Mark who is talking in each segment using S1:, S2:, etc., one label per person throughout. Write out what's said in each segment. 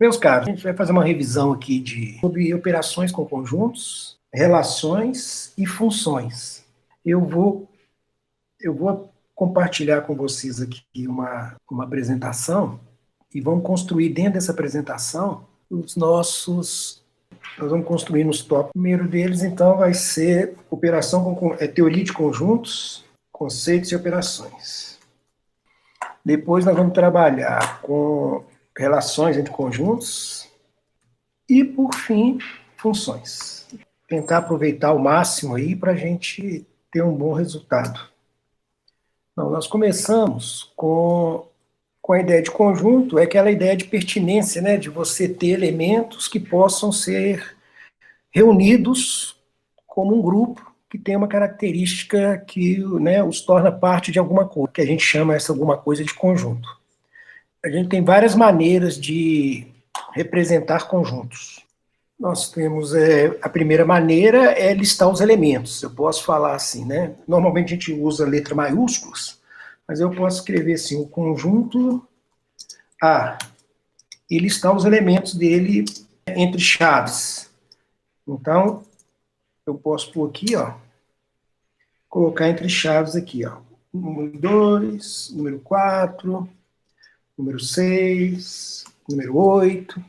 S1: Meus caros, a gente vai fazer uma revisão aqui sobre operações com conjuntos, relações e funções. Eu vou compartilhar com vocês aqui uma apresentação e vamos construir dentro dessa apresentação nós vamos construir nos tópicos. O primeiro deles, então, vai ser teoria de conjuntos, conceitos e operações. Depois nós vamos trabalhar com relações entre conjuntos e, por fim, funções. Tentar aproveitar o máximo aí para a gente ter um bom resultado. Então, nós começamos com a ideia de conjunto, é aquela ideia de pertinência, né, de você ter elementos que possam ser reunidos como um grupo que tem uma característica que, né, os torna parte de alguma coisa, que a gente chama essa alguma coisa de conjunto. A gente tem várias maneiras de representar conjuntos. Nós temos a primeira maneira é listar os elementos. Eu posso falar assim, né? Normalmente a gente usa letra maiúsculas, mas eu posso escrever assim, o conjunto A e listar os elementos dele entre chaves. Então, eu posso pôr aqui, ó, colocar entre chaves aqui, ó, número 2, número 4, número 6, número 8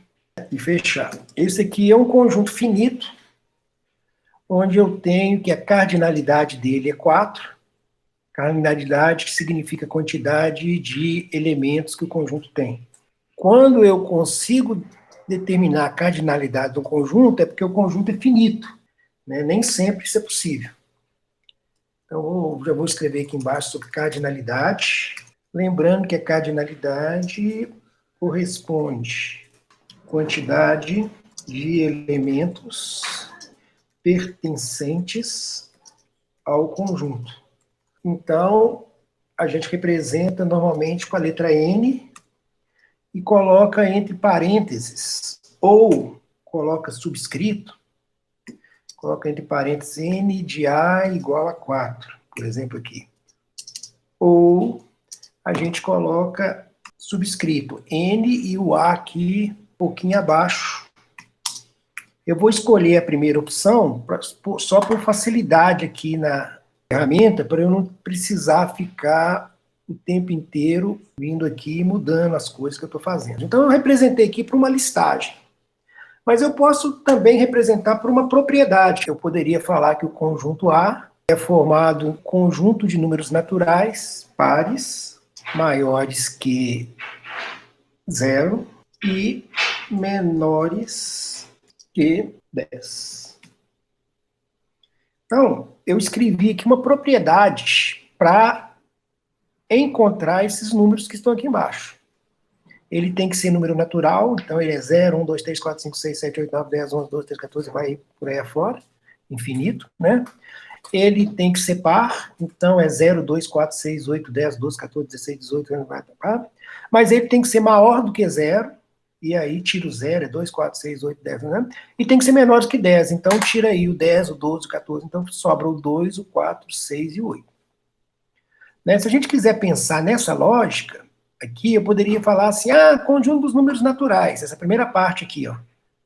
S1: e fechar. Esse aqui é um conjunto finito, onde eu tenho que a cardinalidade dele é 4, cardinalidade que significa quantidade de elementos que o conjunto tem. Quando eu consigo determinar a cardinalidade do conjunto, é porque o conjunto é finito, né? Nem sempre isso é possível. Então, já vou escrever aqui embaixo sobre cardinalidade. Lembrando que a cardinalidade corresponde à quantidade de elementos pertencentes ao conjunto. Então, a gente representa normalmente com a letra N e coloca entre parênteses, ou coloca subscrito, coloca entre parênteses N de A igual a 4, por exemplo aqui. Ou a gente coloca subscrito N e o A aqui um pouquinho abaixo. Eu vou escolher a primeira opção só por facilidade aqui na ferramenta, para eu não precisar ficar o tempo inteiro vindo aqui e mudando as coisas que eu estou fazendo. Então, eu representei aqui para uma listagem. Mas eu posso também representar por uma propriedade. Eu poderia falar que o conjunto A é formado um conjunto de números naturais, pares, maiores que 0 e menores que 10. Então, eu escrevi aqui uma propriedade para encontrar esses números que estão aqui embaixo. Ele tem que ser número natural, então ele é 0, 1, 2, 3, 4, 5, 6, 7, 8, 9, 10, 11, 12, 13, 14, vai por aí afora, infinito, né? Ele tem que ser par, então é 0, 2, 4, 6, 8, 10, 12, 14, 16, 18, mas ele tem que ser maior do que 0, e aí tira o 0, é 2, 4, 6, 8, 10, né? E tem que ser menor do que 10, então tira aí o 10, o 12, o 14, então sobra o 2, o 4, o 6 e o 8. Né? Se a gente quiser pensar nessa lógica, aqui eu poderia falar assim, conjunto dos números naturais, essa primeira parte aqui, ó,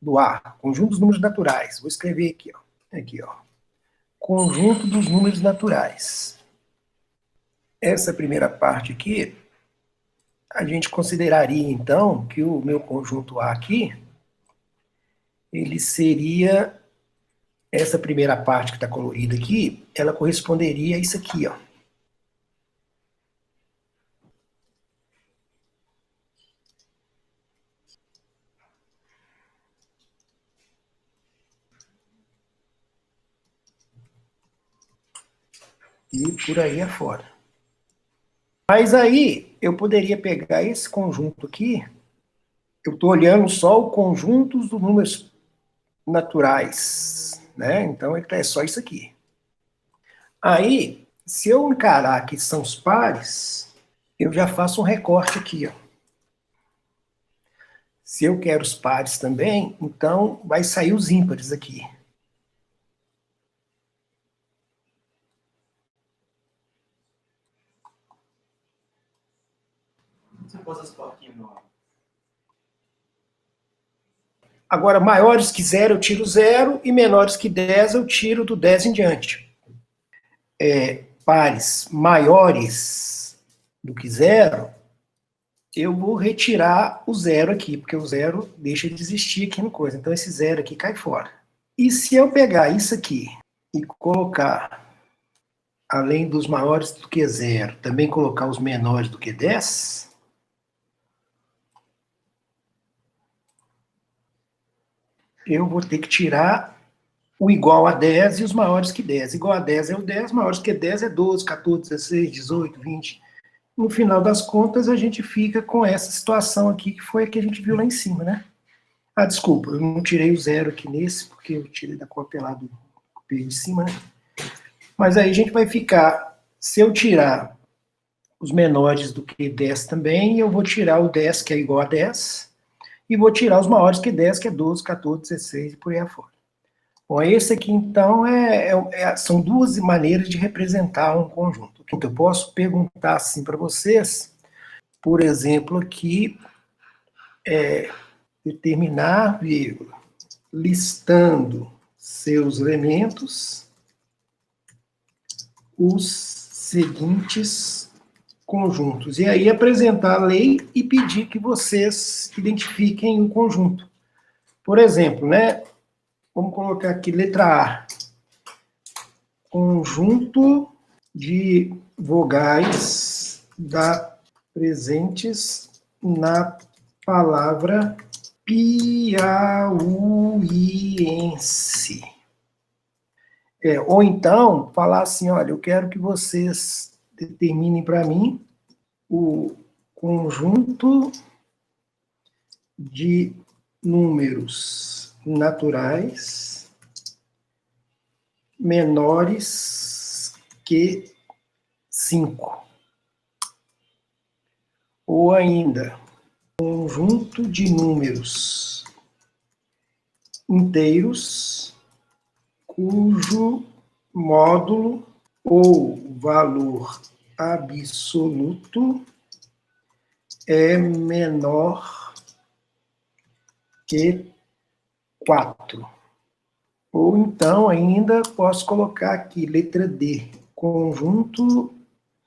S1: do A, conjunto dos números naturais. Vou escrever aqui, ó, conjunto dos números naturais. Essa primeira parte aqui, a gente consideraria, então, que o meu conjunto A aqui, ele seria, essa primeira parte que está colorida aqui, ela corresponderia a isso aqui, ó. E por aí afora. Mas aí, eu poderia pegar esse conjunto aqui, eu estou olhando só o conjunto dos números naturais, né? Então, é só isso aqui. Aí, se eu encarar que são os pares, eu já faço um recorte aqui, ó. Se eu quero os pares também, então vai sair os ímpares aqui.
S2: Você pôs as plaquinhas no ar.
S1: Agora, maiores que 0 eu tiro 0 e menores que 10 eu tiro do 10 em diante. Pares maiores do que 0, eu vou retirar o 0 aqui, porque o 0 deixa de existir aqui no coisa. Então, esse 0 aqui cai fora. E se eu pegar isso aqui e colocar, além dos maiores do que 0, também colocar os menores do que 10, eu vou ter que tirar o igual a 10 e os maiores que 10. Igual a 10 é o 10, maiores que 10 é 12, 14, 16, 18, 20. No final das contas, a gente fica com essa situação aqui, que foi a que a gente viu lá em cima, né? Ah, desculpa, eu não tirei o 0 aqui nesse, porque eu tirei da cópia lá do de cima, né? Mas aí a gente vai ficar, se eu tirar os menores do que 10 também, eu vou tirar o 10, que é igual a 10, e vou tirar os maiores que 10, que é 12, 14, 16 e por aí afora. Bom, esse aqui, então, são duas maneiras de representar um conjunto. Então, eu posso perguntar assim para vocês, por exemplo, aqui, determinar, vírgula, listando seus elementos, os seguintes conjuntos. E aí apresentar a lei e pedir que vocês identifiquem um conjunto. Por exemplo, né? Vamos colocar aqui letra A. Conjunto de vogais presentes na palavra piauiense. Ou então, falar assim, olha, eu quero que vocês determinem para mim o conjunto de números naturais menores que 5. Ou ainda, conjunto de números inteiros cujo módulo ou valor absoluto é menor que 4. Ou então, ainda, posso colocar aqui, letra D, conjunto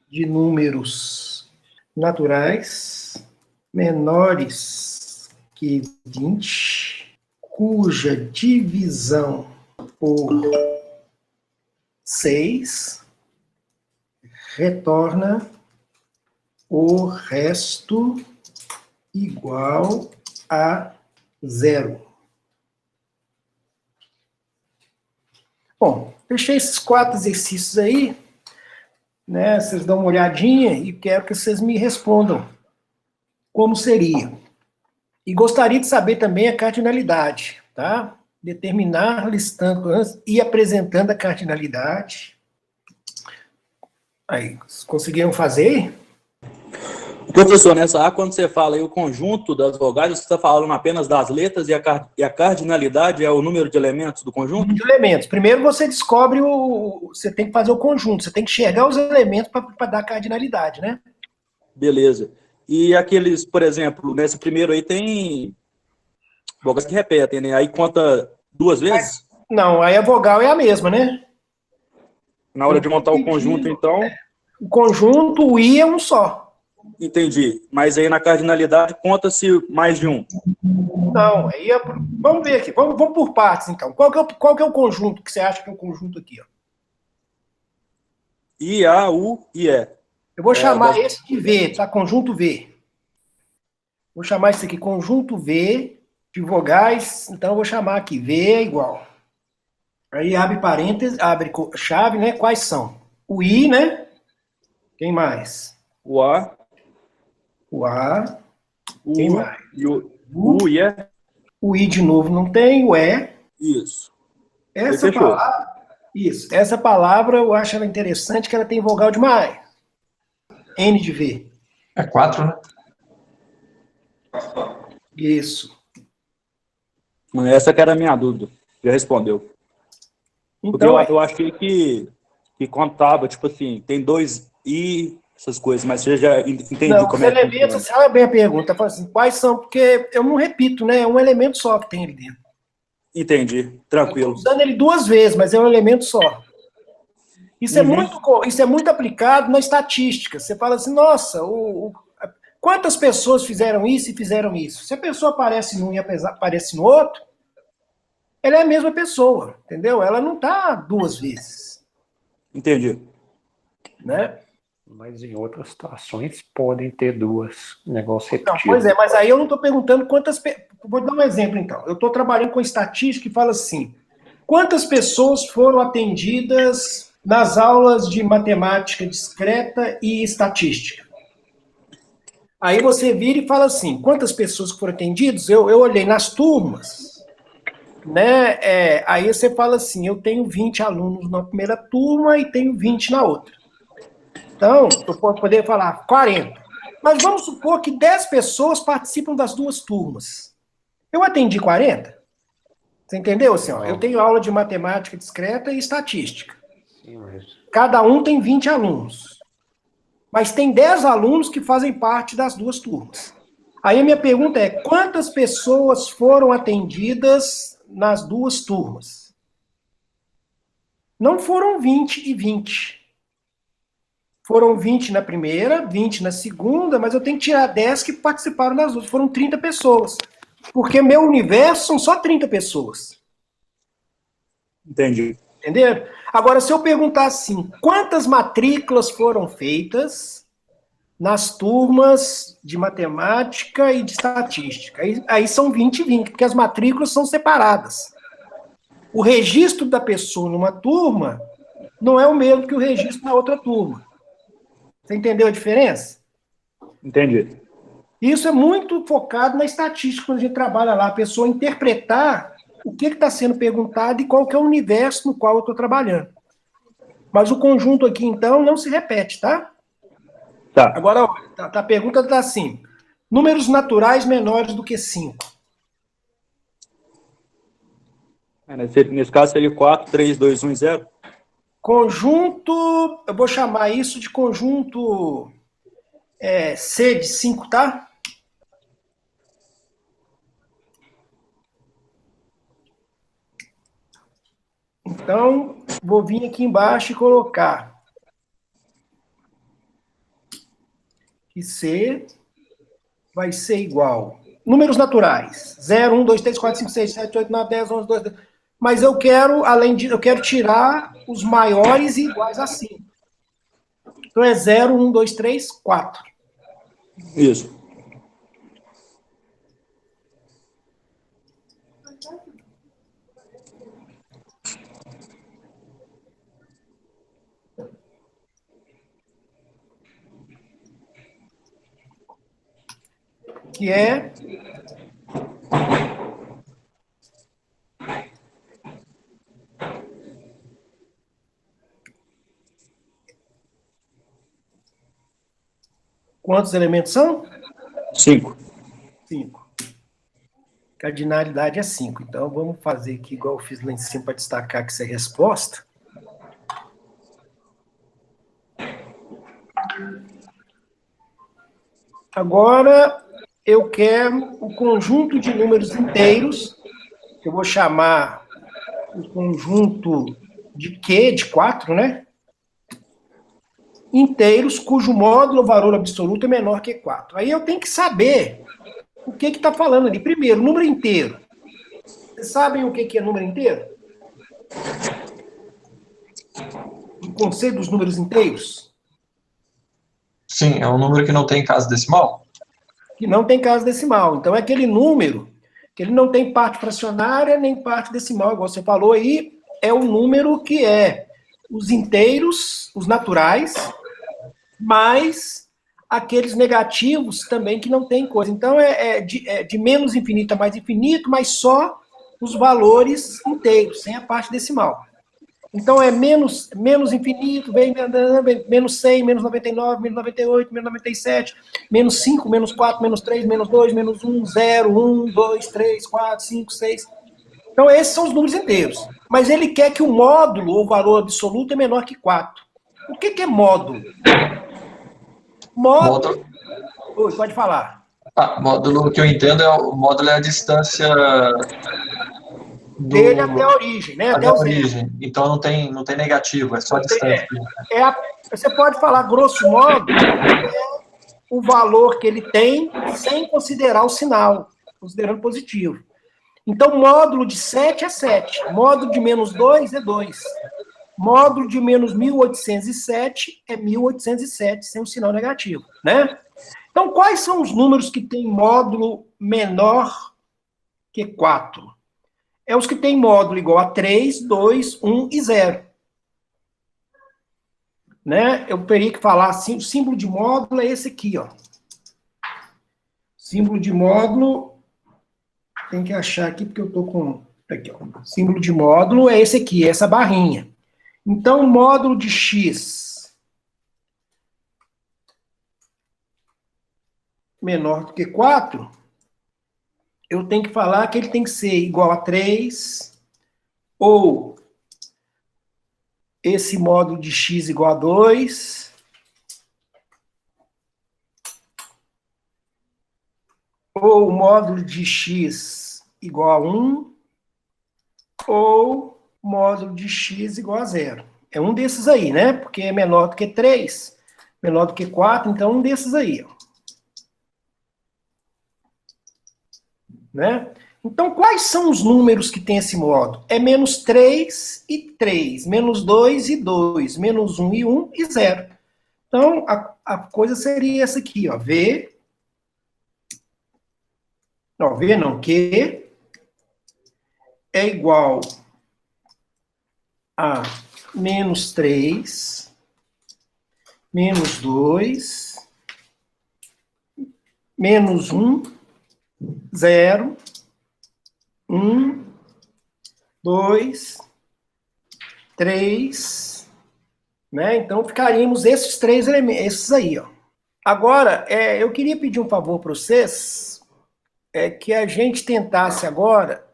S1: de números naturais menores que 20, cuja divisão por 6 retorna o resto igual a 0. Bom, deixei esses 4 exercícios aí, né? Vocês dão uma olhadinha e quero que vocês me respondam como seria. E gostaria de saber também a cardinalidade, tá? Determinar, listando e apresentando a cardinalidade. Aí, vocês conseguiram fazer?
S2: Professor, nessa A, quando você fala aí o conjunto das vogais, você está falando apenas das letras e a cardinalidade é o número de elementos do conjunto?
S1: De elementos. Primeiro você descobre você tem que fazer o conjunto, você tem que enxergar os elementos para dar cardinalidade, né?
S2: Beleza. E aqueles, por exemplo, nesse primeiro aí tem vogais que repetem, né? Aí conta 2 vezes?
S1: Não, aí a vogal é a mesma, né?
S2: Na hora de montar o conjunto, então...
S1: O conjunto, o I é um só.
S2: Entendi. Mas aí na cardinalidade conta-se mais de um.
S1: Não, aí vamos ver aqui. Vamos por partes, então. Qual que é o conjunto que você acha que é o conjunto aqui? Ó?
S2: I, A, U, I, E.
S1: Eu vou chamar esse de V, tá? Conjunto V. Vou chamar isso aqui conjunto V de vogais. Então, eu vou chamar aqui V é igual. Aí abre parênteses, abre chave, né? Quais são? O I, né? Quem mais?
S2: O A.
S1: O A.
S2: O
S1: Quem
S2: U,
S1: mais?
S2: E o I, E.
S1: O I de novo não tem, o E.
S2: Isso.
S1: Essa palavra, isso. Essa palavra eu acho ela interessante que ela tem vogal demais. N de V.
S3: É 4, né?
S1: Isso.
S2: Essa que era a minha dúvida. Já respondeu.
S1: Então,
S2: porque eu achei que contava, tipo assim, tem 2 I, essas coisas, mas você já entende
S1: Não, os
S2: como é que
S1: elementos,
S2: funciona.
S1: você sabe bem a pergunta, fala assim, quais são? Porque eu não repito, né? É um elemento só que tem ali dentro.
S2: Entendi,
S1: Eu
S2: tranquilo.
S1: estou usando ele duas vezes, mas é um elemento só. Isso é muito aplicado na estatística. Você fala assim, nossa, quantas pessoas fizeram isso e fizeram isso? Se a pessoa aparece num e aparece no outro, ela é a mesma pessoa, entendeu? Ela não está duas vezes,
S2: Entendi.
S1: né?
S3: Mas em outras situações podem ter duas negócios
S1: Não,
S3: repetidos.
S1: pois é, mas aí eu não estou perguntando quantas... Vou dar um exemplo, então. Eu estou trabalhando com estatística e falo assim, quantas pessoas foram atendidas nas aulas de matemática discreta e estatística? Aí você vira e fala assim, quantas pessoas foram atendidas? Eu olhei nas turmas, né? Aí você fala assim, eu tenho 20 alunos na primeira turma e tenho 20 na outra. Então, eu posso poder falar 40. Mas vamos supor que 10 pessoas participam das duas turmas. Eu atendi 40? Você entendeu? Assim, ó, eu tenho aula de matemática discreta e estatística.
S3: Sim, mas
S1: Cada um tem 20 alunos. Mas tem 10 alunos que fazem parte das duas turmas. Aí a minha pergunta é, quantas pessoas foram atendidas nas duas turmas? Não foram 20 e 20. Foram 20 na primeira, 20 na segunda, mas eu tenho que tirar 10 que participaram das duas. Foram 30 pessoas. Porque meu universo são só 30 pessoas.
S2: Entendi.
S1: Entenderam? Agora, se eu perguntar assim, quantas matrículas foram feitas nas turmas de matemática e de estatística? Aí são 20 e 20, porque as matrículas são separadas. O registro da pessoa numa turma não é o mesmo que o registro na outra turma. Você entendeu a diferença?
S2: Entendi.
S1: Isso é muito focado na estatística, quando a gente trabalha lá, a pessoa interpretar o que está sendo perguntado e qual que é o universo no qual eu estou trabalhando. Mas o conjunto aqui, então, não se repete, tá?
S2: Tá.
S1: Agora, a pergunta está assim, números naturais menores do que 5.
S2: Nesse caso seria 4, 3, 2, 1 e 0?
S1: Conjunto, eu vou chamar isso de conjunto C de 5, tá? Então, vou vir aqui embaixo e colocar que C vai ser igual. Números naturais. 0, 1, 2, 3, 4, 5, 6, 7, 8, 9, 10, 11, 12, 13. Mas eu quero, além disso, eu quero tirar os maiores e iguais a 5. Então é 0, 1, 2, 3, 4.
S2: Isso.
S1: Que é quantos elementos são?
S2: 5.
S1: 5. Cardinalidade é 5. Então vamos fazer aqui igual eu fiz lá em cima para destacar que isso é resposta. Agora eu quero o conjunto de números inteiros, que eu vou chamar o conjunto de Q, de 4, né? Inteiros, cujo módulo ou valor absoluto é menor que 4. Aí eu tenho que saber o que está falando ali. Primeiro, número inteiro. Vocês sabem o que é número inteiro? O conceito dos números inteiros?
S4: Sim, é um número que não tem casa decimal?
S1: Que não tem casa decimal. Então é aquele número que ele não tem parte fracionária nem parte decimal, igual você falou aí, é o número que é os inteiros, os naturais, mais aqueles negativos também que não tem coisa. Então é de menos infinito a mais infinito, mas só os valores inteiros, sem a parte decimal. Então é menos infinito, vem menos 100, menos 99, menos 98, menos 97, menos 5, menos 4, menos 3, menos 2, menos 1, 0, 1, 2, 3, 4, 5, 6. Então esses são os números inteiros. Mas ele quer que o módulo ou valor absoluto é menor que 4. O que é módulo? Módulo.
S4: Módulo,
S1: Oi, pode falar.
S4: módulo que eu entendo o módulo é a distância
S1: Dele até a
S4: do,
S1: origem, né?
S4: até
S1: Até
S4: a
S1: o zero.
S4: origem. Então não tem negativo, é só a
S1: Não tem-
S4: distância.
S1: você pode falar, grosso modo, o valor que ele tem sem considerar o sinal, considerando positivo. Então, módulo de 7 é 7. Módulo de menos 2 é 2. Módulo de menos 1807 é 1807, sem um sinal negativo, né? Então, quais são os números que têm módulo menor que 4? É os que têm módulo igual a 3, 2, 1 e 0. Né? Eu teria que falar assim, o símbolo de módulo é esse aqui, ó. Símbolo de módulo, tem que achar aqui porque eu tô com... Aqui, ó. Símbolo de módulo é esse aqui, essa barrinha. Então, o módulo de x menor do que 4, eu tenho que falar que ele tem que ser igual a 3, ou esse módulo de x igual a 2, ou o módulo de x igual a 1, ou módulo de x igual a 0. É um desses aí, né? Porque é menor do que 3, menor do que 4, então um desses aí, ó. Né? Então, quais são os números que tem esse modo? É menos 3 e 3, menos 2 e 2, menos 1 e 1 e 0. Então, a coisa seria essa aqui, ó. V não, Q é igual a menos 3, menos 2, menos 1, 0, 1, 2, 3, né? Então, ficaríamos esses três elementos, esses aí, ó. Agora, eu queria pedir um favor para vocês, que a gente tentasse agora,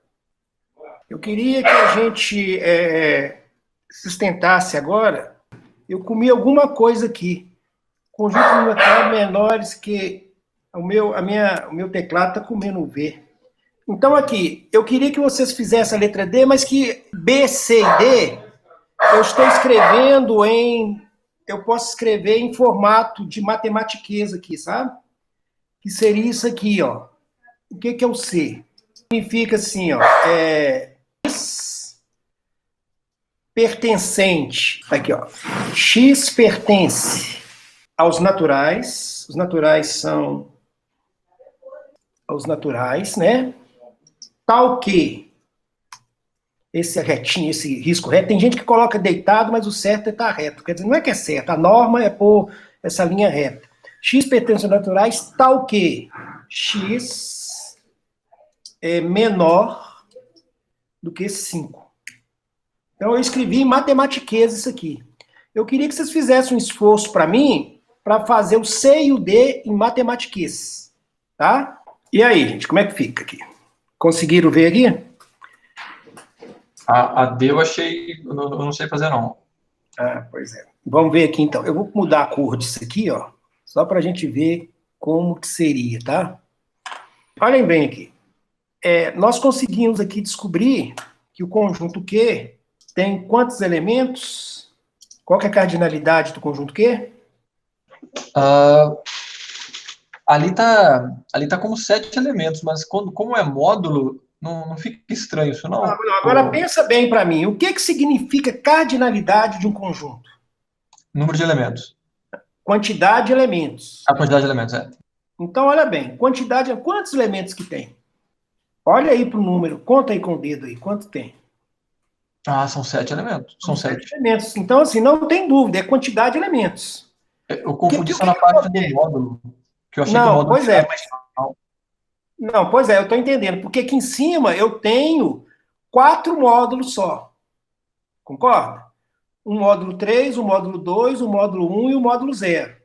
S1: eu queria que a gente sustentasse agora, eu comi alguma coisa aqui, conjuntos numeratórios menores que o meu teclado está comendo o V. Então, aqui, eu queria que vocês fizessem a letra D, mas que B, C e D, eu estou escrevendo eu posso escrever em formato de matematiquês aqui, sabe? Que seria isso aqui, ó. O que é o C? Significa assim, ó, pertencente. Aqui, ó. X pertence aos naturais. Os naturais são os naturais, né? Tal que esse retinho, esse risco reto, tem gente que coloca deitado, mas o certo é estar reto. Quer dizer, não é que é certo, a norma é pôr essa linha reta. X pertence aos naturais, tal que X é menor do que 5. Então, eu escrevi em matematiquês isso aqui. Eu queria que vocês fizessem um esforço para mim, para fazer o C e o D em matematiquês. Tá? E aí, gente, como é que fica aqui? Conseguiram ver aqui?
S4: A D eu achei, eu não sei fazer não.
S1: Ah, pois é. Vamos ver aqui, então. Eu vou mudar a cor disso aqui, ó, só para a gente ver como que seria, tá? Olhem bem aqui. Nós conseguimos aqui descobrir que o conjunto Q tem quantos elementos? Qual que é a cardinalidade do conjunto Q?
S4: Ali tá como 7 elementos, mas como é módulo, não fica estranho isso não.
S1: Agora pensa bem para mim. O que significa cardinalidade de um conjunto?
S4: Número de elementos.
S1: Quantidade de elementos.
S4: A quantidade de elementos, é.
S1: Então, olha bem. Quantos elementos que tem? Olha aí para o número. Conta aí com o dedo aí. Quanto tem?
S4: São 7 elementos. São 7
S1: elementos. Então, assim, não tem dúvida. É quantidade de elementos.
S4: Eu confundi só na parte do módulo. Que eu achei que o módulo
S1: pois é. Não, pois é, eu estou entendendo. Porque aqui em cima eu tenho 4 módulos só. Concorda? Um módulo 3, um módulo 2, um módulo 1 e um módulo 0.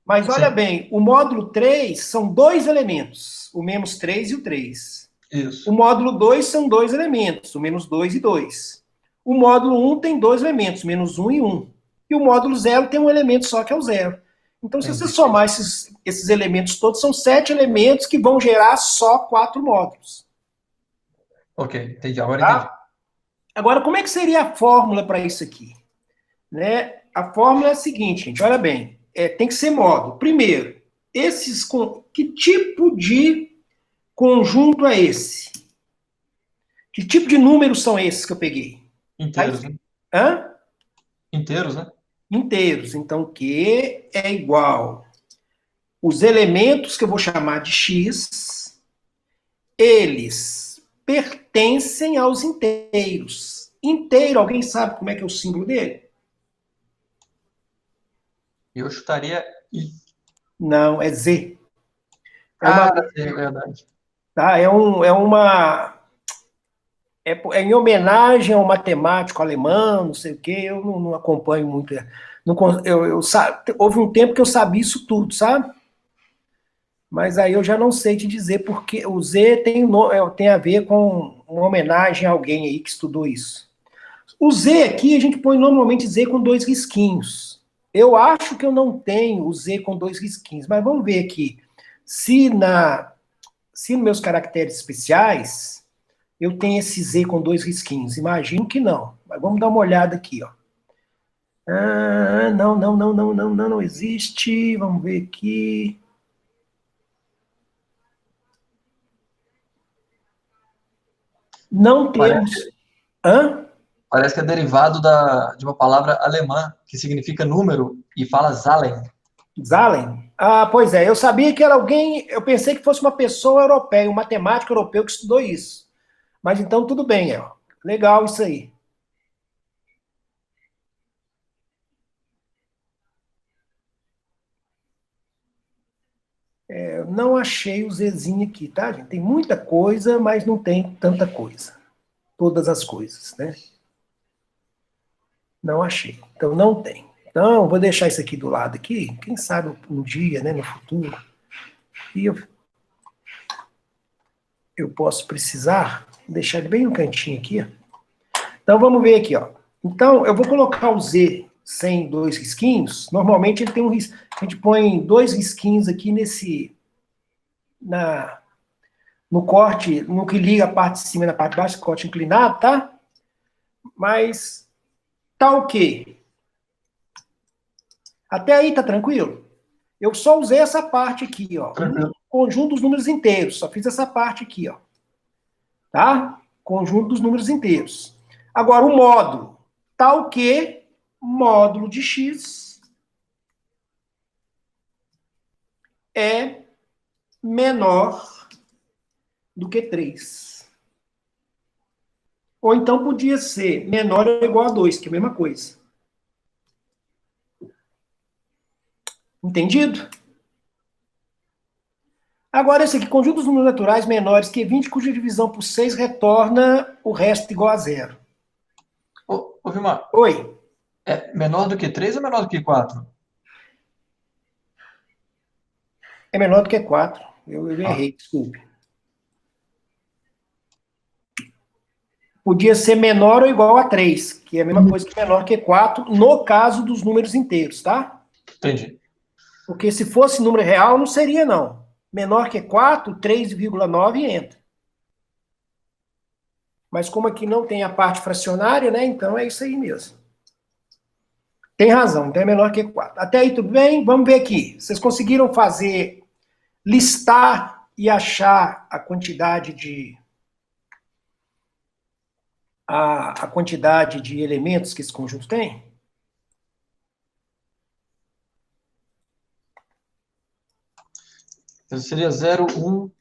S1: Mas olha bem, o módulo 3 são 2 elementos, o menos 3 e o 3.
S4: Isso.
S1: O módulo 2 são 2 elementos, o menos 2 e 2. O módulo 1 tem 2 elementos, menos 1 e 1. E o módulo 0 tem um elemento só, que é o 0. Então, se você somar esses elementos todos, são 7 elementos que vão gerar só 4 módulos.
S4: Ok, entendi. Agora
S1: Tá?
S4: entendi.
S1: Agora, como é que seria a fórmula para isso aqui? Né? A fórmula é a seguinte, gente, olha bem. Tem que ser módulo. Primeiro, que tipo de conjunto é esse? Que tipo de números são esses que eu peguei?
S4: Inteiros, né?
S1: Hã?
S4: Inteiros, né?
S1: Inteiros. Então, Q é igual. Os elementos que eu vou chamar de X, eles pertencem aos inteiros. Inteiro, alguém sabe como é que é o símbolo dele?
S4: Eu chutaria I.
S1: Não, é Z.
S4: É verdade.
S1: Tá? É em homenagem ao matemático alemão, não sei o quê, eu não acompanho muito. Houve um tempo que eu sabia isso tudo, sabe? Mas aí eu já não sei te dizer, porque o Z tem a ver com uma homenagem a alguém aí que estudou isso. O Z aqui, a gente põe normalmente Z com 2 risquinhos. Eu acho que eu não tenho o Z com 2 risquinhos, mas vamos ver aqui. Se nos meus caracteres especiais, eu tenho esse Z com 2 risquinhos. Imagino que não. Mas vamos dar uma olhada aqui, ó. Não existe. Vamos ver aqui. Não temos. Hã?
S4: Parece que é derivado de uma palavra alemã que significa número e fala Zahlen.
S1: Zahlen? Ah, pois é. Eu sabia que era alguém. Eu pensei que fosse uma pessoa europeia, um matemático europeu que estudou isso. Mas então tudo bem, ó. Legal isso aí. Eu não achei o Zzinho aqui, tá, gente? Tem muita coisa, mas não tem tanta coisa. Todas as coisas, né? Não achei. Então não tem. Então, vou deixar isso aqui do lado aqui. Quem sabe um dia, né, no futuro. E eu posso precisar deixar ele bem no cantinho aqui. Ó. Então vamos ver aqui, ó. Então eu vou colocar o Z sem 2 risquinhos. Normalmente ele tem um risco. A gente põe 2 risquinhos aqui no corte, no que liga a parte de cima e na parte de baixo, corte inclinado, tá? Mas tá ok. Até aí tá tranquilo? Eu só usei essa parte aqui, ó. Conjunto dos números inteiros. Só fiz essa parte aqui, ó. Tá? Conjunto dos números inteiros. Agora, o módulo. Tal que módulo de x é menor do que 3. Ou então podia ser menor ou igual a 2, que é a mesma coisa. Entendido? Agora, esse aqui, conjunto dos números naturais menores que 20, cuja divisão por 6 retorna o resto igual a 0.
S4: Ô Vilmar,
S1: Oi.
S4: é menor do que 3 ou menor do que 4?
S1: É menor do que 4. Eu errei, desculpe. Podia ser menor ou igual a 3, que é a mesma coisa que menor que 4, no caso dos números inteiros, tá?
S4: Entendi.
S1: Porque se fosse número real, não seria, não. Menor que 4, 3,9 entra. Mas como aqui não tem a parte fracionária, né? Então é isso aí mesmo. Tem razão, então é menor que 4. Até aí tudo bem? Vamos ver aqui. Vocês conseguiram listar e achar a quantidade de elementos que esse conjunto tem?
S4: Então seria 0, 1.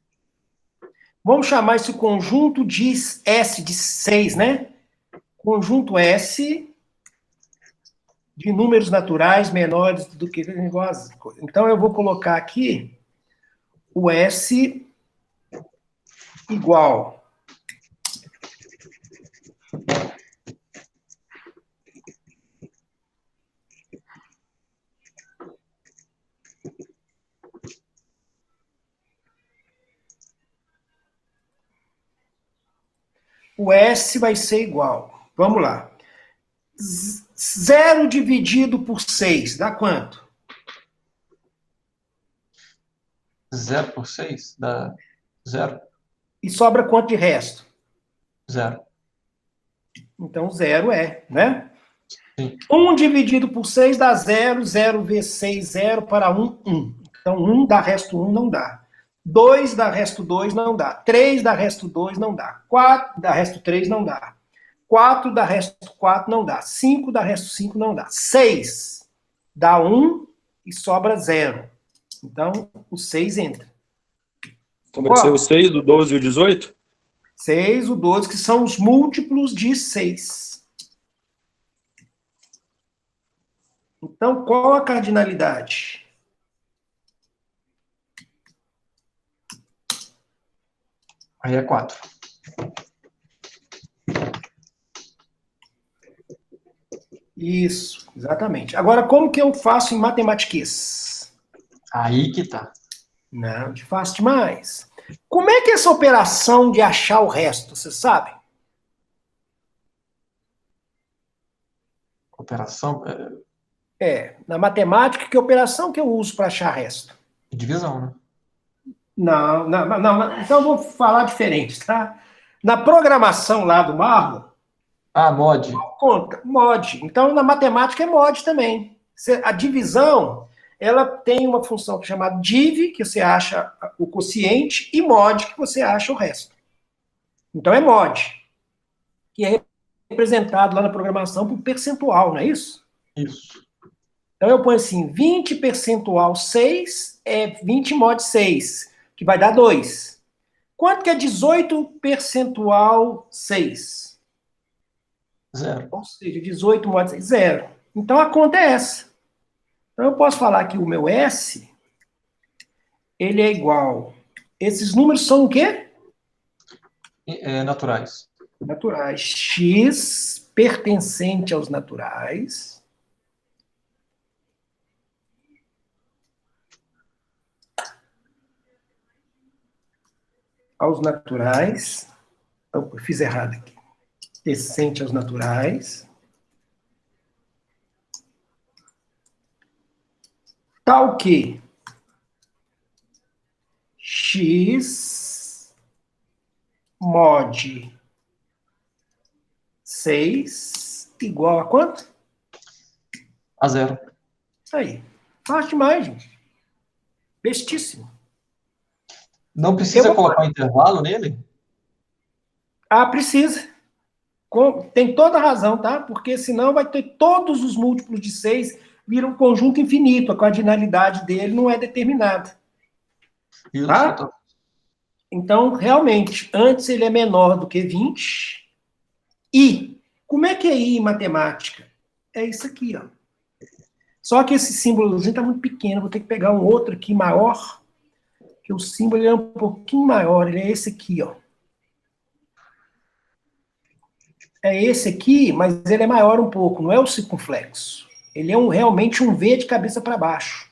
S1: Vamos chamar esse conjunto de S de 6, né? Conjunto S de números naturais menores do que igual a... Então eu vou colocar aqui o S igual o S vai ser igual. Vamos lá. 0 dividido por 6 dá quanto?
S4: 0 por 6 dá 0.
S1: E sobra quanto de resto?
S4: 0.
S1: Então, 0 né?
S4: Sim.
S1: 1 dividido por 6 dá 0, 0 vezes 6, 0 para 1, 1. Então, 1 dá resto 1, não dá. 2 dá resto 2, não dá. 3 dá resto 2, não dá. 4 dá resto 3, não dá. 4 dá resto 4, não dá. 5 dá resto 5, não dá. 6 dá 1 e sobra 0. Então, o 6 entra.
S2: Então vai ser o 6, o 12 e o 18?
S1: 6, o 12, que são os múltiplos de 6. Então, qual a cardinalidade?
S4: Aí é 4.
S1: Isso, exatamente. Agora, como que eu faço em matematiquês?
S4: Aí que tá.
S1: Não, de fácil demais. Como é que é essa operação de achar o resto, você sabe?
S4: Operação
S1: Na matemática, que operação que eu uso para achar resto?
S4: divisão, né?
S1: Não. Então eu vou falar diferente, tá? Na programação lá do Marlon,
S4: Ah, mod.
S1: conta, mod. Então, na matemática é mod também. A divisão, ela tem uma função que é chamada div, que você acha o quociente, e mod, que você acha o resto. Então, é mod, que é representado lá na programação por percentual, não é isso?
S4: Isso.
S1: Então, eu ponho assim, 20 percentual 6 é 20 mod 6, que vai dar 2. Quanto que é 18 percentual 6?
S4: 0.
S1: Ou seja, 18 mod 6, 0. Então, a conta é essa. Então, eu posso falar que o meu S, ele é igual... Esses números são o quê?
S4: Naturais.
S1: Naturais. X pertencente aos naturais. Aos naturais. Eu fiz errado aqui. Pertencente aos naturais. Tal que X mod 6 igual a quanto?
S4: A 0.
S1: Aí. Fácil demais, gente. Bestíssimo.
S4: Não precisa colocar um intervalo nele?
S1: Ah, precisa. Tem toda a razão, tá? Porque senão vai ter todos os múltiplos de 6, vira um conjunto infinito. A cardinalidade dele não é determinada.
S4: Isso.
S1: Tá? Então, realmente, antes ele é menor do que 20. E como é que é I em matemática? É isso aqui, ó. Só que esse símbolozinho está muito pequeno. Vou ter que pegar um outro aqui maior, que o símbolo é um pouquinho maior. Ele é esse aqui, ó. É esse aqui, mas ele é maior um pouco. Não é o circunflexo. Ele é realmente um V de cabeça para baixo.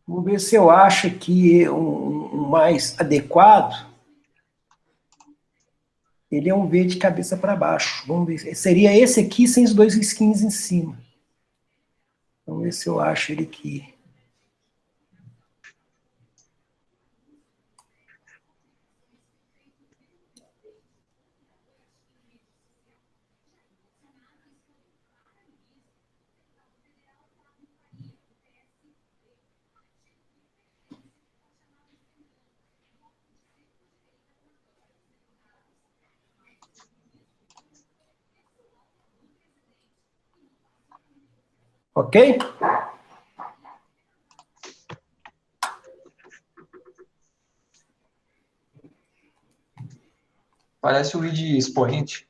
S1: Vou ver se eu acho aqui um mais adequado. Ele é um V de cabeça para baixo. Vamos ver. Seria esse aqui sem os dois risquinhos em cima. Vamos ver se eu acho ele aqui. Ok?
S4: Parece o I de expoente.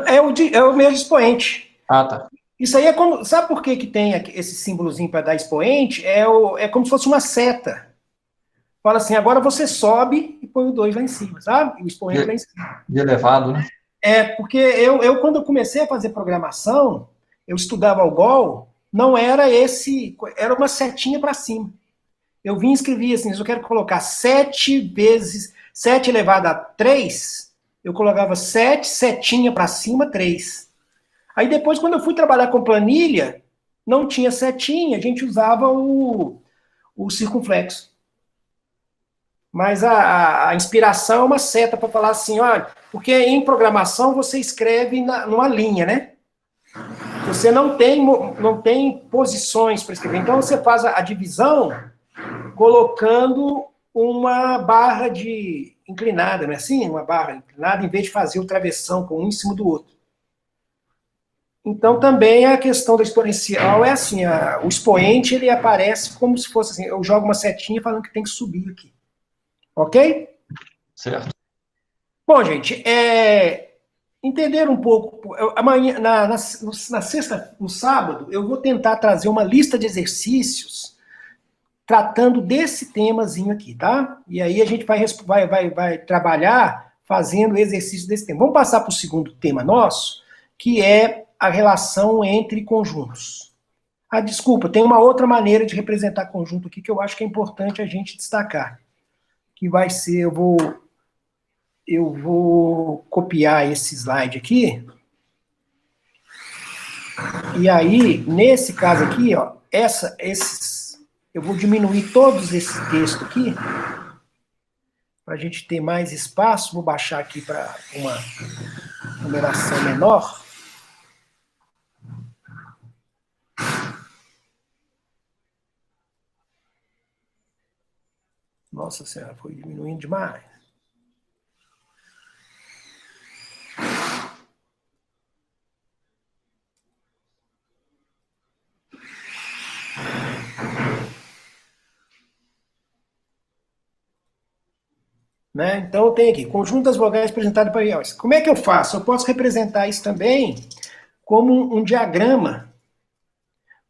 S1: É o mesmo expoente.
S4: Ah, tá.
S1: Isso aí é como... Sabe por que tem esse símbolozinho para dar expoente? É como se fosse uma seta. Fala assim, agora você sobe e põe o 2 lá em cima, sabe? E o expoente lá em cima.
S4: De elevado, né?
S1: Porque eu, quando eu comecei a fazer programação, eu estudava Algol, não era era uma setinha para cima. Eu vim e escrevi assim, se eu quero colocar 7 elevado a 3, eu colocava 7, setinha para cima, 3. Aí depois, quando eu fui trabalhar com planilha, não tinha setinha, a gente usava o circunflexo. Mas a inspiração é uma seta para falar assim, olha, porque em programação você escreve numa linha, né? Você não tem posições para escrever. Então você faz a divisão colocando uma barra de inclinada, não é assim? Uma barra inclinada, em vez de fazer o travessão com um em cima do outro. Então, também a questão da exponencial é assim, o expoente ele aparece como se fosse assim, eu jogo uma setinha falando que tem que subir aqui. Ok?
S4: Certo.
S1: Bom, gente, entender um pouco, amanhã, na sexta, no sábado, eu vou tentar trazer uma lista de exercícios tratando desse temazinho aqui, tá? E aí a gente vai trabalhar fazendo exercício desse tema. Vamos passar para o segundo tema nosso, que é a relação entre conjuntos. Ah, desculpa, tem uma outra maneira de representar conjunto aqui que eu acho que é importante a gente destacar. Que vai ser, eu vou copiar esse slide aqui. E aí, nesse caso aqui, ó, eu vou diminuir todos esse texto aqui, para a gente ter mais espaço. Vou baixar aqui para uma numeração menor. Nossa Senhora, foi diminuindo demais. Né? Então, eu tenho aqui, conjunto das vogais representado para IELTS. Como é que eu faço? Eu posso representar isso também como um diagrama,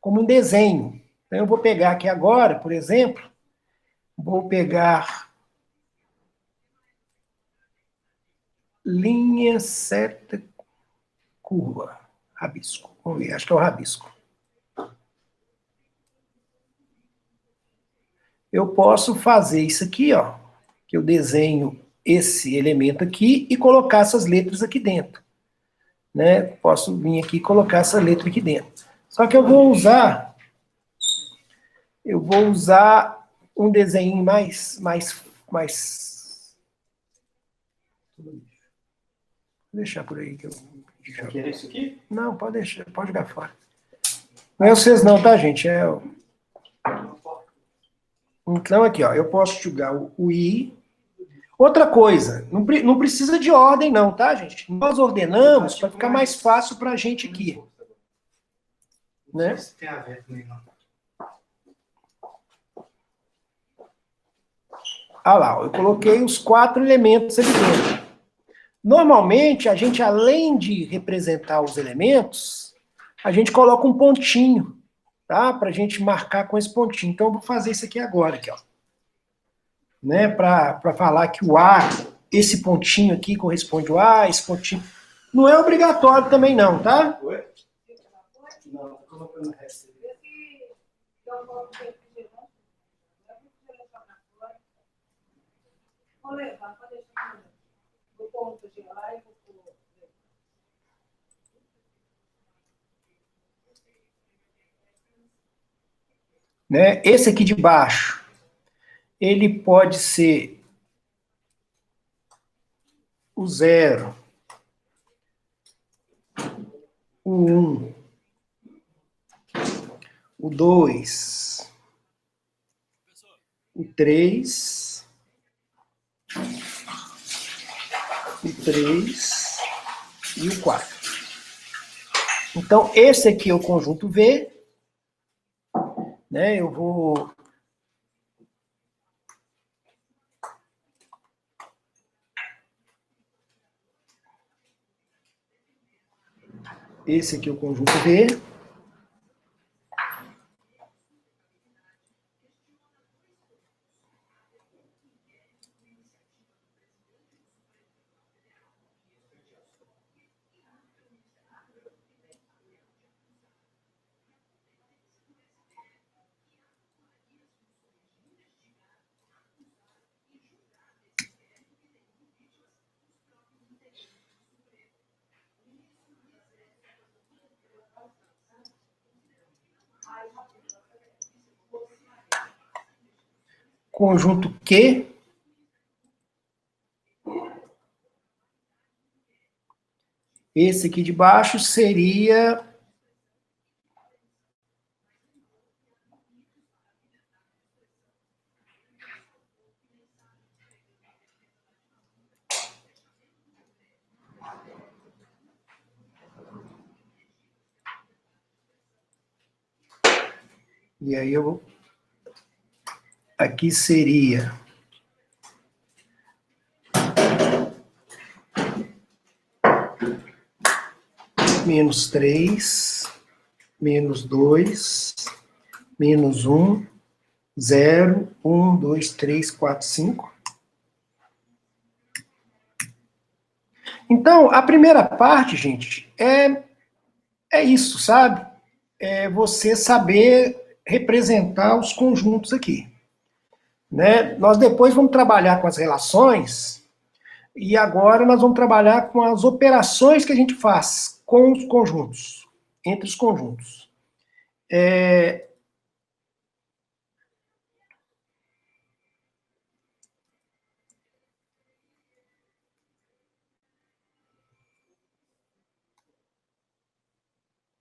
S1: como um desenho. Então, eu vou pegar aqui agora, por exemplo, vou pegar linha, seta, curva, rabisco. Vamos ver, acho que é o rabisco. Eu posso fazer isso aqui, ó, que eu desenho esse elemento aqui e colocar essas letras aqui dentro. Né? Posso vir aqui e colocar essa letra aqui dentro. Só que eu vou usar um desenho mais. Vou deixar por aí que eu.
S4: Quer isso aqui?
S1: Não, pode deixar, pode jogar fora. Não é vocês não, tá, gente? Então, aqui, ó, eu posso jogar o I. Outra coisa, não precisa de ordem, não, tá, gente? Nós ordenamos para ficar mais fácil para a gente aqui. Né?
S5: Tem a ver comigo.
S1: Ah lá, eu coloquei os 4 elementos ali dentro. Normalmente, a gente, além de representar os elementos, a gente coloca um pontinho, tá? Para a gente marcar com esse pontinho. Então, eu vou fazer isso aqui agora, aqui, ó. Né? Para falar que o A, esse pontinho aqui corresponde ao A, esse pontinho. Não é obrigatório também, não, tá?
S5: Oi? Não, tô colocando o resto.
S6: Vou levar, pode deixar. Vou pôr um gelar e vou pôr.
S1: Né? Esse aqui de baixo, ele pode ser o 0, o 1, o 2, o 3, o 3 e o 4. Então, esse aqui é o conjunto V. Né? Eu vou... Esse aqui é o conjunto V. conjunto Q esse aqui de baixo seria e aí aqui seria menos 3, menos 2, menos 1, 0, 1, 2, 3, 4, 5. Então, a primeira parte, gente, é isso, sabe? É você saber representar os conjuntos aqui. Né? Nós depois vamos trabalhar com as relações e agora nós vamos trabalhar com as operações que a gente faz com os conjuntos, entre os conjuntos.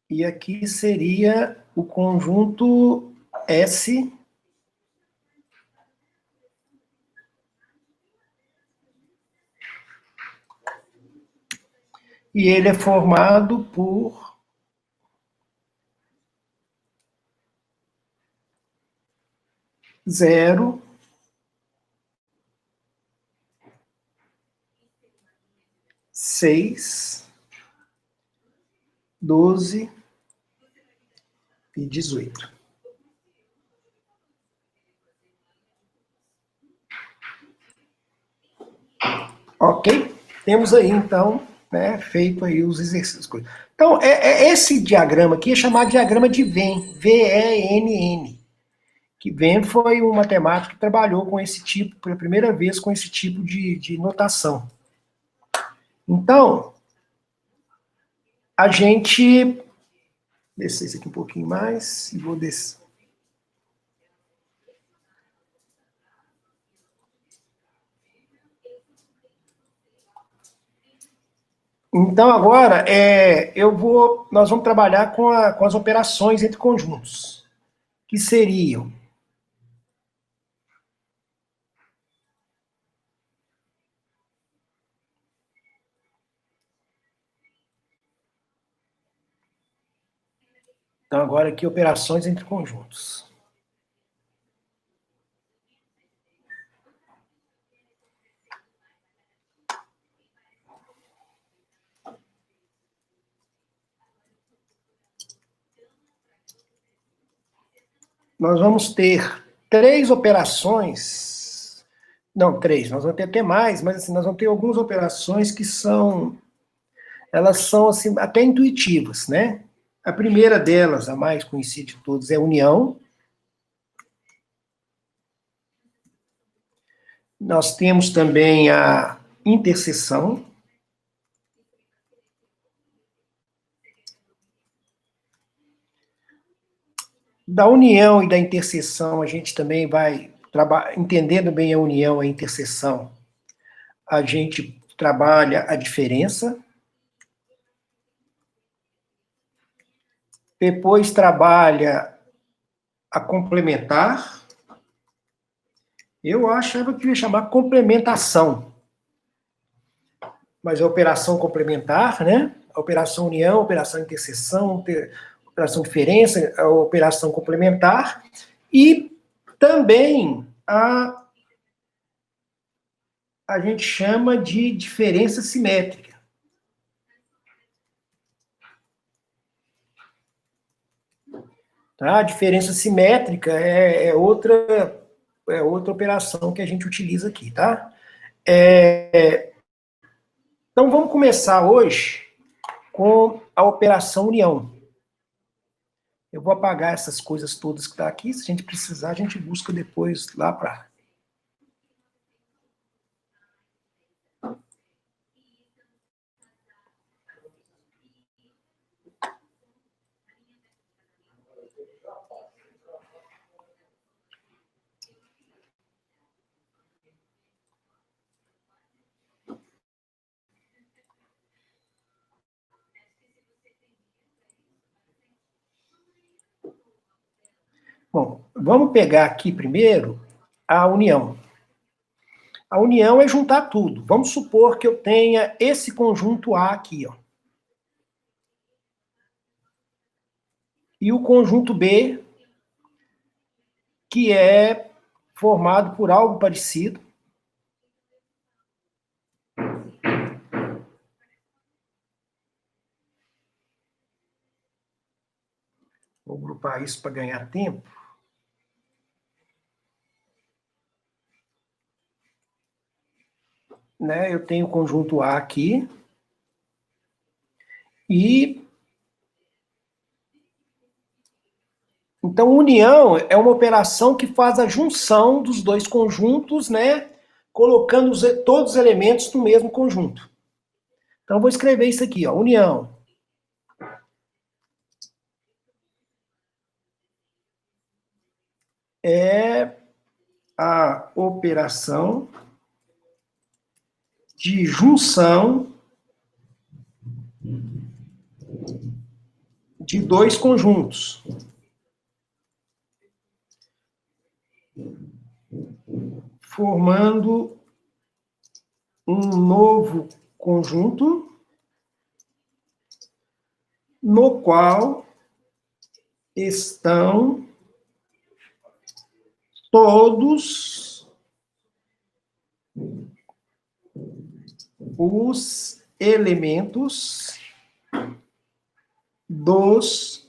S1: E aqui seria o conjunto S e ele é formado por zero, 6, 12 e 18. Ok? Temos aí, então, né, feito aí os exercícios. Então, esse diagrama aqui é chamado diagrama de Venn, V-E-N-N. Que Venn foi um matemático que trabalhou com esse tipo, pela primeira vez, com esse tipo de notação. Então, a gente... Descer isso aqui um pouquinho mais e vou descer. Então, agora, nós vamos trabalhar com as operações entre conjuntos, que seriam então, agora aqui, operações entre conjuntos. Nós vamos ter 3 operações, não, 3, nós vamos ter até mais, mas assim, nós vamos ter algumas operações que elas são assim, até intuitivas, né? A primeira delas, a mais conhecida de todas, é a união. Nós temos também a interseção. Da união e da interseção, a gente também vai, entendendo bem a união e a interseção, a gente trabalha a diferença. Depois trabalha a complementar. Eu achava que ia chamar complementação. Mas é operação complementar, né? A operação união, a operação interseção, a operação diferença, a operação complementar. E também a gente chama de diferença simétrica. Tá? A diferença simétrica é outra operação que a gente utiliza aqui, tá? Então, vamos começar hoje com a operação união. Eu vou apagar essas coisas todas que estão aqui. Se a gente precisar, a gente busca depois lá para... Bom, vamos pegar aqui primeiro a união. A união é juntar tudo. Vamos supor que eu tenha esse conjunto A aqui, ó. E o conjunto B, que é formado por algo parecido. Vou agrupar isso para ganhar tempo. Né, eu tenho o conjunto A aqui. E então, união é uma operação que faz a junção dos dois conjuntos, né, colocando todos os elementos no mesmo conjunto. Então, vou escrever isso aqui, ó, união. É a operação de junção de dois conjuntos. Formando um novo conjunto no qual estão todos os elementos dos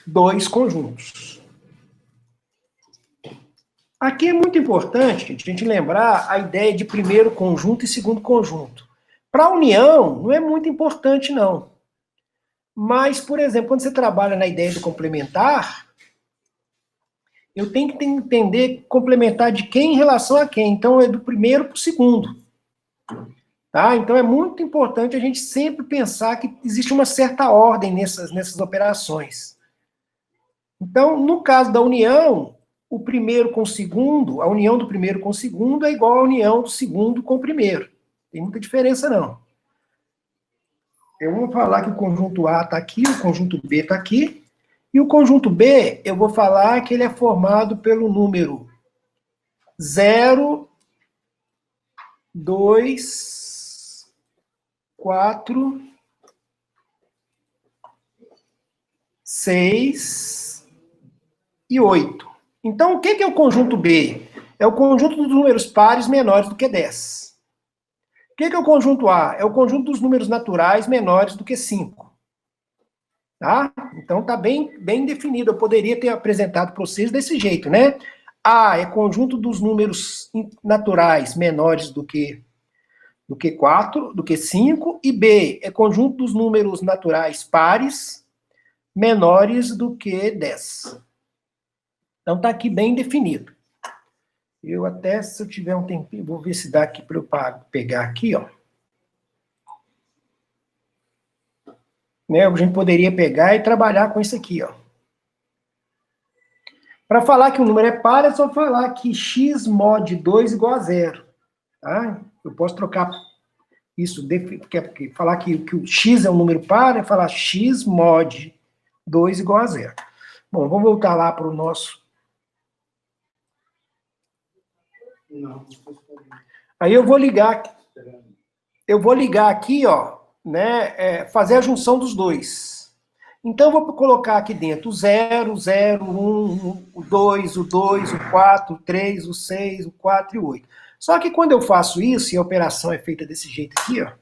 S1: dois conjuntos. Aqui é muito importante a gente lembrar a ideia de primeiro conjunto e segundo conjunto. Para a união, não é muito importante, não. Mas, por exemplo, quando você trabalha na ideia do complementar, eu tenho que entender complementar de quem em relação a quem. Então, é do primeiro para o segundo. Tá? Então, é muito importante a gente sempre pensar que existe uma certa ordem nessas operações. Então, no caso da união, o primeiro com o segundo, a união do primeiro com o segundo é igual à união do segundo com o primeiro. Tem muita diferença, não. Eu vou falar que o conjunto A está aqui, o conjunto B está aqui, e o conjunto B, eu vou falar que ele é formado pelo número 0, 2, 4, 6 e 8. Então, o que é o conjunto B? É o conjunto dos números pares menores do que 10. O que é o conjunto A? É o conjunto dos números naturais menores do que 5. Tá? Então, está bem definido. Eu poderia ter apresentado para vocês desse jeito, né? A é conjunto dos números naturais menores do que 4, do que 5, e B é conjunto dos números naturais pares menores do que 10. Então, está aqui bem definido. Eu até, se eu tiver um tempinho, vou ver se dá aqui para eu pegar aqui, ó. Né, a gente poderia pegar e trabalhar com isso aqui, ó. Para falar que o número é par, é só falar que x mod 2 igual a 0. Tá? Eu posso trocar isso, porque falar que o x é um número par, é falar x mod 2 igual a 0. Bom, vamos voltar lá para o nosso... Aí eu vou ligar aqui, ó, né, fazer a junção dos dois. Então, eu vou colocar aqui dentro o 0, o 0, o 2, o 4, o 3, o 6, o 4 e o 8. Só que quando eu faço isso, e a operação é feita desse jeito aqui, ó.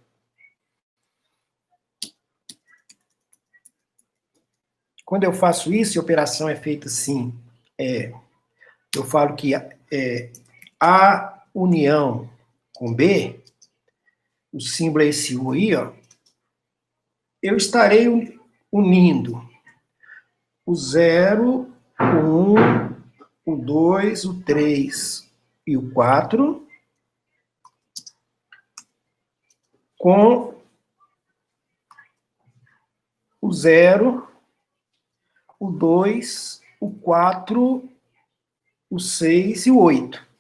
S1: Quando eu faço isso, e a operação é feita assim, eu falo que A união com B, o símbolo é esse U aí, ó, eu estarei unindo o 0, o 1, o 2, o 3 e o 4 com o 0, o 2, o 4, o 6 e o 8.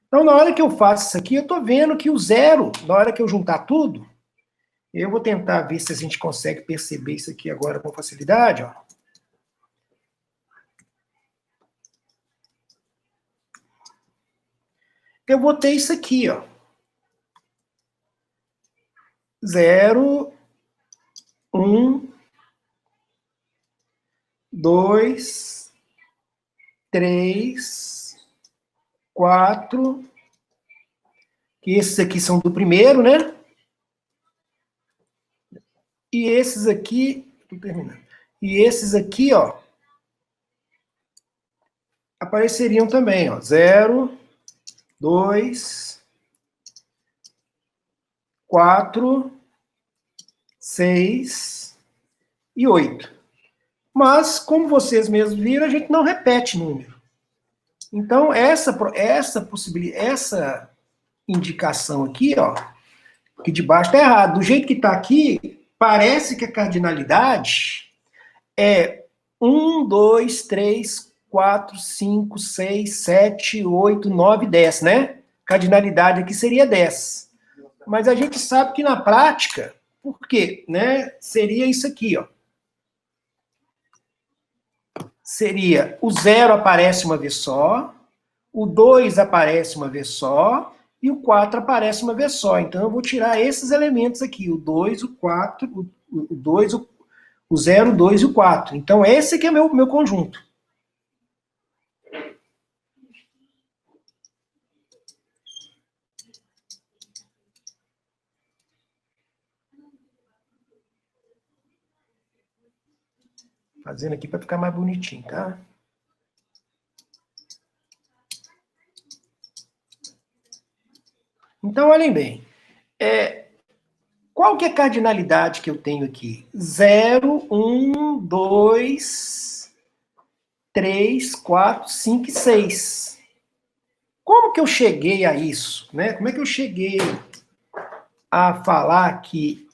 S1: Então, na hora que eu faço isso aqui, eu estou vendo que o 0, na hora que eu juntar tudo, eu vou tentar ver se a gente consegue perceber isso aqui agora com facilidade, ó. eu vou ter isso aqui, ó. 0, 1, 2, 3, 4, que esses aqui são do primeiro, né? E esses aqui, tô terminando. E esses aqui, ó, apareceriam também, ó. 0, 2, 4, 6 e 8. Mas, como vocês mesmos viram, a gente não repete número. Então, essa possibilidade, essa indicação aqui, ó, que de baixo está errado. Do jeito que está aqui, parece que a cardinalidade é 1, 2, 3, 4, 5, 6, 7, 8, 9, 10, né? Cardinalidade aqui seria 10. Mas a gente sabe que na prática, por quê? Né? Seria isso aqui, ó. Seria o 0 aparece uma vez só, o 2 aparece uma vez só, e o 4 aparece uma vez só. Então, eu vou tirar esses elementos aqui, o 2, o 4, o 2, o 0, o 2 e o 4. Então, esse aqui é meu conjunto. Fazendo aqui para ficar mais bonitinho, tá? Então, olhem bem. Qual que é a cardinalidade que eu tenho aqui? 0, 1, 2, 3, 4, 5 e 6. Como que eu cheguei a isso? Né? Como é que eu cheguei a falar que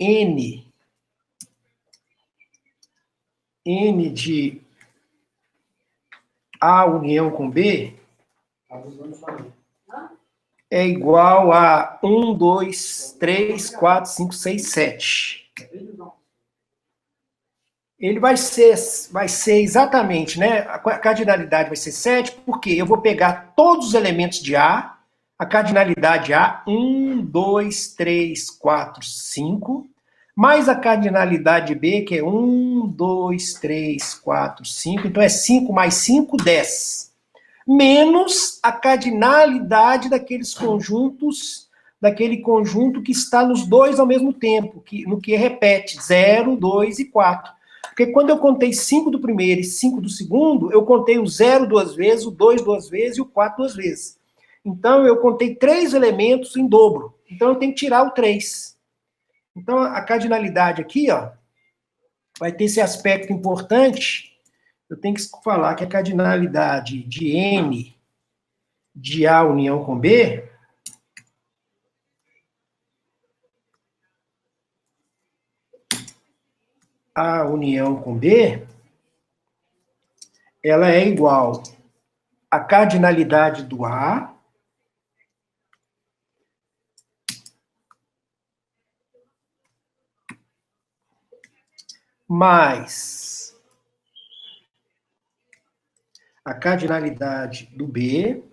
S1: N de A união com B é igual a 1, 2, 3, 4, 5, 6, 7. Ele vai ser exatamente, né? A cardinalidade vai ser 7, porque eu vou pegar todos os elementos de A, a cardinalidade A, 1, 2, 3, 4, 5, mais a cardinalidade B, que é 1, 2, 3, 4, 5, então é 5 mais 5, 10. Menos a cardinalidade daqueles conjuntos, daquele conjunto que está nos dois ao mesmo tempo, no que repete 0, 2 e 4. Porque quando eu contei 5 do primeiro e 5 do segundo, eu contei o 0 duas vezes, o 2 duas vezes e o 4 duas vezes. Então, eu contei 3 elementos em dobro. Então, eu tenho que tirar o 3. Então, a cardinalidade aqui, ó, vai ter esse aspecto importante. Eu tenho que falar que a cardinalidade de N de A união com B A união com B, ela é igual à cardinalidade do A mais a cardinalidade do B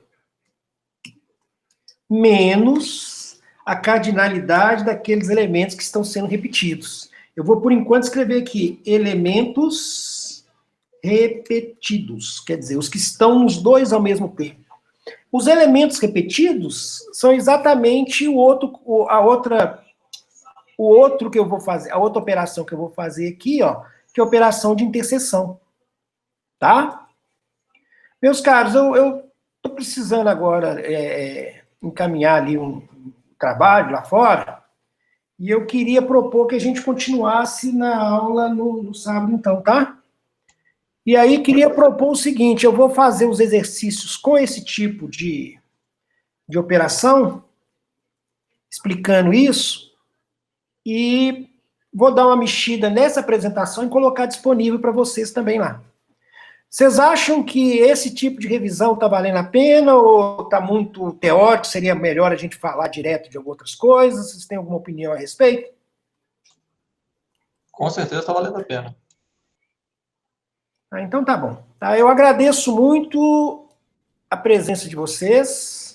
S1: menos a cardinalidade daqueles elementos que estão sendo repetidos. Eu vou, por enquanto, escrever aqui elementos repetidos, quer dizer, os que estão nos dois ao mesmo tempo. Os elementos repetidos são exatamente o outro que eu vou fazer, a outra operação que eu vou fazer aqui, ó, que é a operação de interseção. Tá? Meus caros, eu tô precisando agora encaminhar ali um trabalho lá fora, e eu queria propor que a gente continuasse na aula no sábado, então, tá? E aí, queria propor o seguinte, eu vou fazer os exercícios com esse tipo de operação, explicando isso, e vou dar uma mexida nessa apresentação e colocar disponível para vocês também lá. Vocês acham que esse tipo de revisão está valendo a pena ou está muito teórico? Seria melhor a gente falar direto de outras coisas? Vocês têm alguma opinião a respeito?
S4: Com certeza está valendo a pena.
S1: Então tá bom. Tá, eu agradeço muito a presença de vocês.